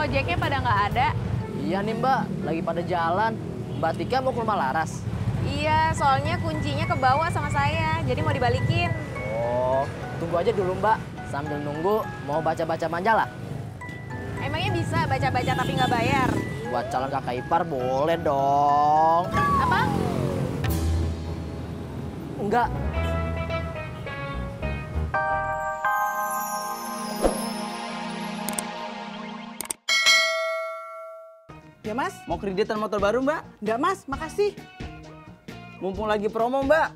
ojeknya pada nggak ada. Iya nih Mbak, lagi pada jalan. Mbak Tika mau ke rumah Laras? Iya, soalnya kuncinya kebawa sama saya, jadi mau dibalikin. Oh, tunggu aja dulu Mbak. Sambil nunggu, mau baca-baca majalah? Emangnya bisa baca-baca tapi nggak bayar? Buat calon kakak ipar boleh dong. Apa? Enggak. Ya Mas? Mau kreditan motor baru Mbak? Enggak Mas, makasih. Mumpung lagi promo Mbak.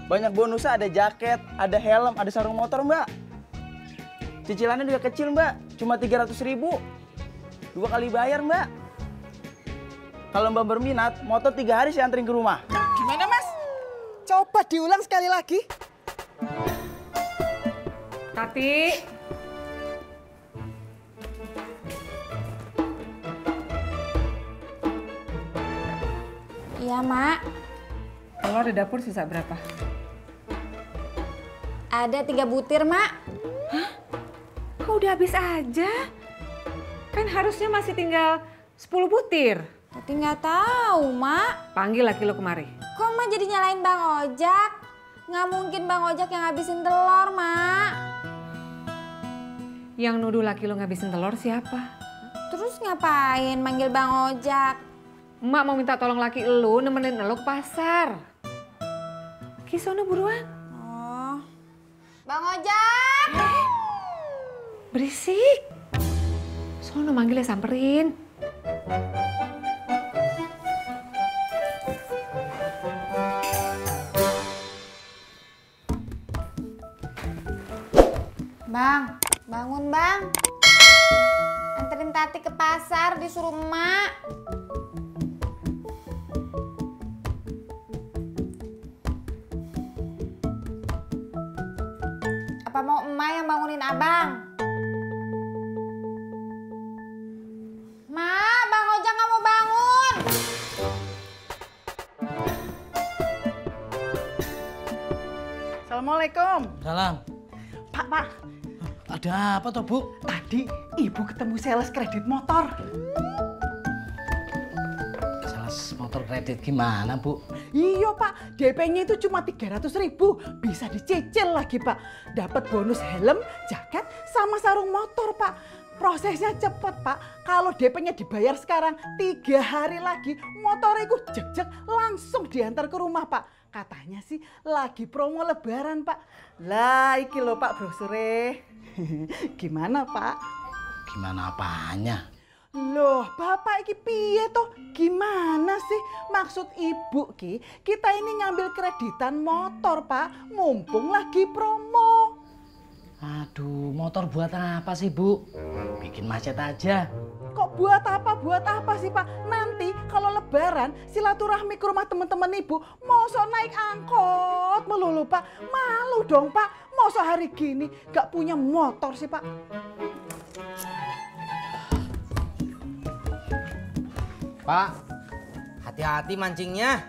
Banyak bonusnya, ada jaket, ada helm, ada sarung motor Mbak. Cicilannya juga kecil Mbak, cuma 300.000. 2 kali bayar Mbak. Kalau Mbak berminat, motor 3 hari saya anterin ke rumah. Gimana Mas? Coba diulang sekali lagi. Tati. Iya, Mak. Telur di dapur sisa berapa? Ada 3 butir, Mak. Kok udah habis aja? Kan harusnya masih tinggal 10 butir. Tati nggak tahu, Mak. Panggil laki lo kemari. Kok Mak jadi nyalain Bang Ojak? Nggak mungkin Bang Ojak yang ngabisin telur, Mak. Yang nuduh laki lo ngabisin telur siapa? Terus ngapain manggil Bang Ojak? Emak mau minta tolong laki lo nemenin lo ke pasar. Kisono buruan. Oh. Bang Ojak! Berisik. Sono manggilnya samperin. Bang, bangun Bang. Anterin Tati ke pasar disuruh emak. Apa mau emak yang bangunin abang? Mak, Bang Ojak nggak mau bangun. Assalamualaikum. Salam. Pak. Ada apa toh, Bu? Tadi Ibu ketemu sales kredit motor. Sales motor kredit gimana, Bu? Iya Pak, DP-nya itu cuma 300.000. Bisa dicicil lagi Pak. Dapat bonus helm, jaket, sama sarung motor Pak. Prosesnya cepet Pak. Kalau DP-nya dibayar sekarang, 3 hari lagi motornya itu jek-jek langsung diantar ke rumah Pak. Katanya sih lagi promo lebaran Pak. Lah iki lho Pak brosure. Gimana Pak? Gimana apanya? Loh, Bapak iki piye toh? Gimana sih maksud Ibu Ki? Kita ini ngambil kreditan motor, Pak. Mumpung lagi promo. Aduh, motor buat apa sih, Bu? Bikin macet aja. Kok buat apa sih, Pak? Nanti kalau lebaran silaturahmi ke rumah teman-teman Ibu, mosok naik angkot melulu, Pak. Malu dong, Pak. Mosok hari gini gak punya motor sih, Pak. Pak, hati-hati mancingnya.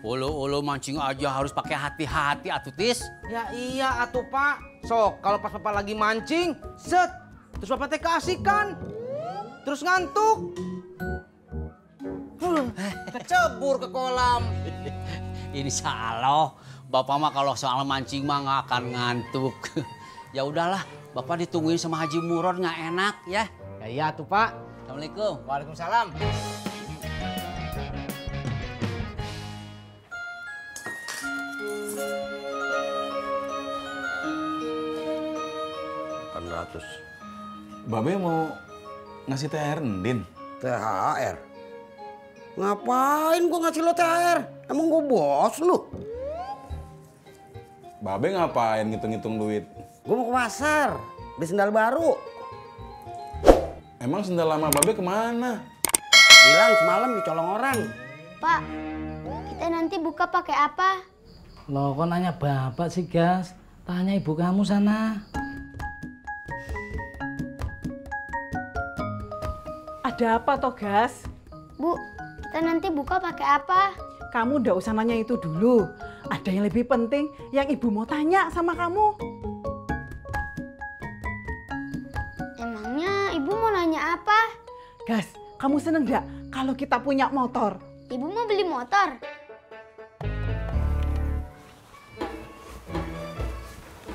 Ulu mancing aja harus pakai hati-hati atuh Tis. Ya iya atuh Pak. Sok, kalau pas Papa lagi mancing, set. Terus Papa teh keasikan. Terus ngantuk. Kecebur ke kolam. Ini salah. Bapak mah kalau soal mancing mah nggak akan ngantuk. Ya udahlah, Bapak ditungguin sama Haji Murad nggak enak ya. Ya iya tuh Pak. Assalamualaikum. Waalaikumsalam. Babe mau ngasih THR Ndin? THR? Ngapain gua ngasih lo THR? Emang gua bos lu? Babe ngapain ngitung-ngitung duit? Gua mau ke pasar, beli sendal baru. Emang sendal lama Babe kemana? Bilang semalam dicolong orang. Pak, kita nanti buka pakai apa? Loh, kok nanya bapak sih, Gas? Tanya ibu kamu sana. Ada apa toh, Gas? Bu, kita nanti buka pakai apa? Kamu ndak usah nanya itu dulu. Ada yang lebih penting yang Ibu mau tanya sama kamu. Emangnya Ibu mau nanya nanya apa? Gas, kamu seneng nggak kalau kita punya motor? Ibu mau beli motor?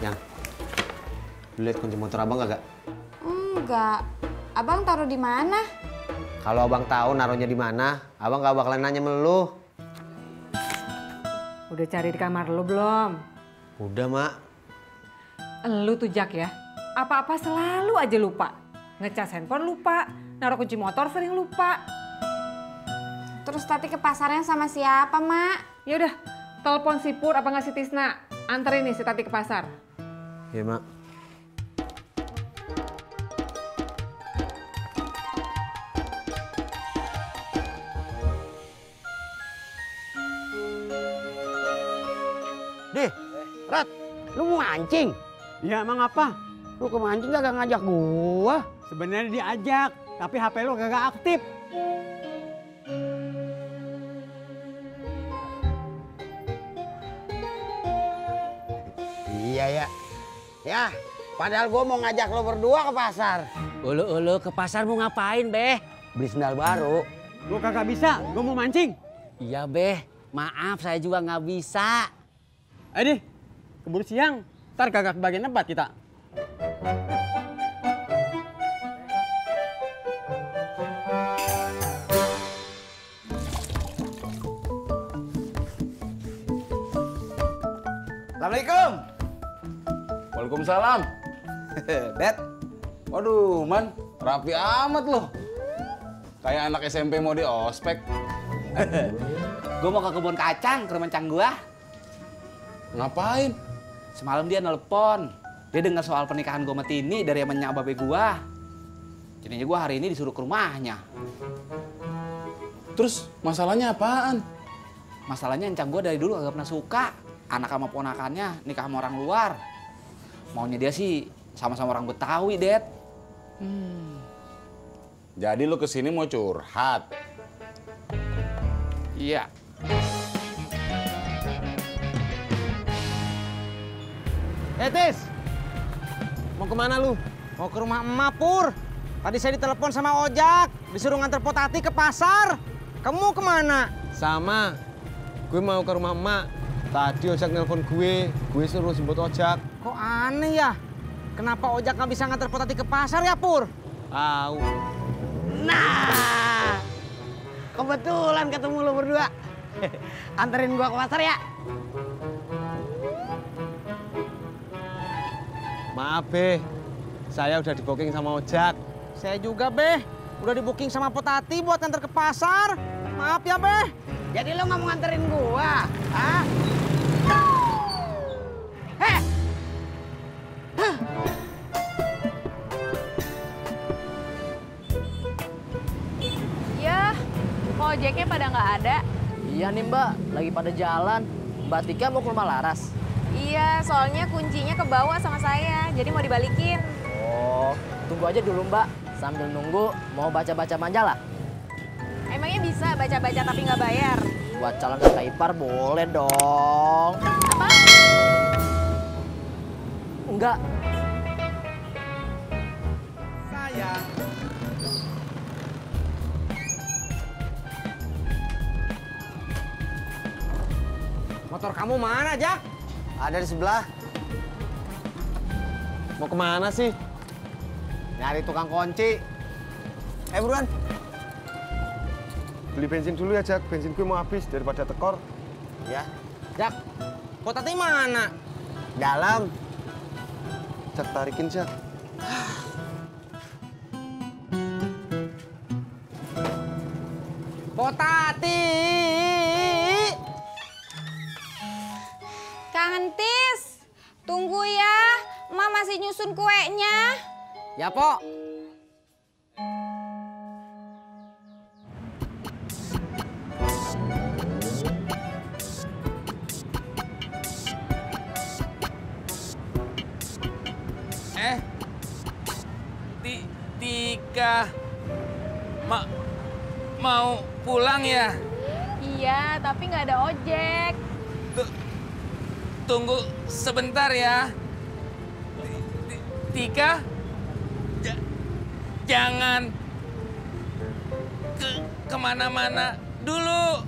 Yang, lu lihat kunci motor abang kagak? Enggak. Abang taruh di mana? Kalau abang tahu naruhnya di mana, abang gak bakalan nanya sama lu. Udah cari di kamar lu belum? Udah, Mak. Lu tuh Jak ya, apa-apa selalu aja lupa. Ngecas handphone lupa, naruh kunci motor sering lupa. Terus Tati ke pasarnya sama siapa, Mak? Ya udah, telepon si Pur apa nggak si Tisna? Anterin nih si Tati ke pasar. Iya, Mak. Deh, Rat, lu mau mancing? Iya, emang apa? Lu ke mancing gak ngajak gua? Sebenarnya diajak, tapi HP lu kagak aktif. Iya ya. Ya, padahal gua mau ngajak lo berdua ke pasar. Ulu ke pasar mau ngapain, Beh? Beli sendal baru. Gua kagak bisa, gua mau mancing. Iya, Beh. Maaf, saya juga nggak bisa. Ayo deh, keburu siang. Ntar kagak kebagian tempat kita. Assalamualaikum. Waalaikumsalam. Dad. Waduh, Man, rapi amat loh. Kayak anak SMP mau di ospek. Gue mau ke kebun kacang, ke rumah cang gua. Ngapain? Semalam dia nelpon. Dia dengar soal pernikahan gue sama Tini dari emaknya babe gua. Jadinya gue hari ini disuruh ke rumahnya. Terus masalahnya apaan? Masalahnya encang gue dari dulu agak pernah suka. Anak sama ponakannya nikah sama orang luar. Maunya dia sih sama-sama orang Betawi, Dad. Jadi lu kesini mau curhat? Iya. Tis, mau kemana lu? Mau ke rumah emak, Pur. Tadi saya ditelepon sama Ojak, disuruh nganter Potati ke pasar. Kamu mau kemana? Sama, gue mau ke rumah emak. Tadi Ojak nelpon gue suruh jemput Ojak. Kok aneh ya? Kenapa Ojak nggak bisa nganter Potati ke pasar ya, Pur? Tahu. Nah, kebetulan ketemu lo berdua. Anterin gua ke pasar ya. Maaf, Be. Saya udah di booking sama Ojak. Saya juga, Be. Udah di booking sama Potati buat nganter ke pasar. Maaf ya, Be. Jadi lo nggak mau nganterin gua? Hah? Heh! Ya, kok ojeknya pada nggak ada? Iya nih Mbak, lagi pada jalan. Mbak Tika mau ke rumah Laras? Iya, soalnya kuncinya kebawa sama saya, jadi mau dibalikin. Oh, tunggu aja dulu Mbak. Sambil nunggu, mau baca-baca majalah? Emangnya bisa baca-baca tapi nggak bayar? Buat calon kakak ipar boleh dong. Apa? Enggak. Sayang. Motor kamu mana, Jak? Ada di sebelah. Mau kemana sih? Nyari tukang kunci. Buruan. Beli bensin dulu ya, Jak. Bensin gue mau habis daripada tekor. Ya. Jak, Potati mana? Dalam. Jak, tarikin, Jak. Potati! Kangen Tis, tunggu ya, Emak masih nyusun kuenya. Ya, Pok. Tika, mau pulang ya? Iya, tapi nggak ada ojek. Tunggu sebentar ya. Tika, jangan kemana-mana dulu.